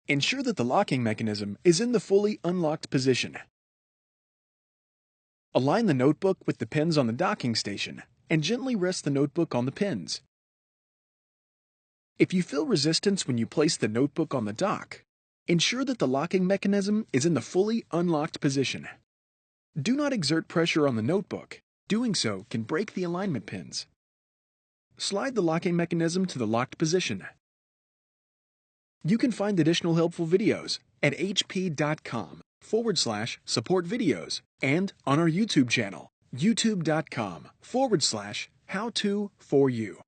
Ensure that the locking mechanism is in the fully unlocked position. Align the notebook with the pins on the docking station and gently rest the notebook on the pins. If you feel resistance when you place the notebook on the dock, ensure that the locking mechanism is in the fully unlocked position. Do not exert pressure on the notebook. Doing so can break the alignment pins. Slide the locking mechanism to the locked position. You can find additional helpful videos at hp.com/support videos and on our YouTube channel, youtube.com/how-to-for-you.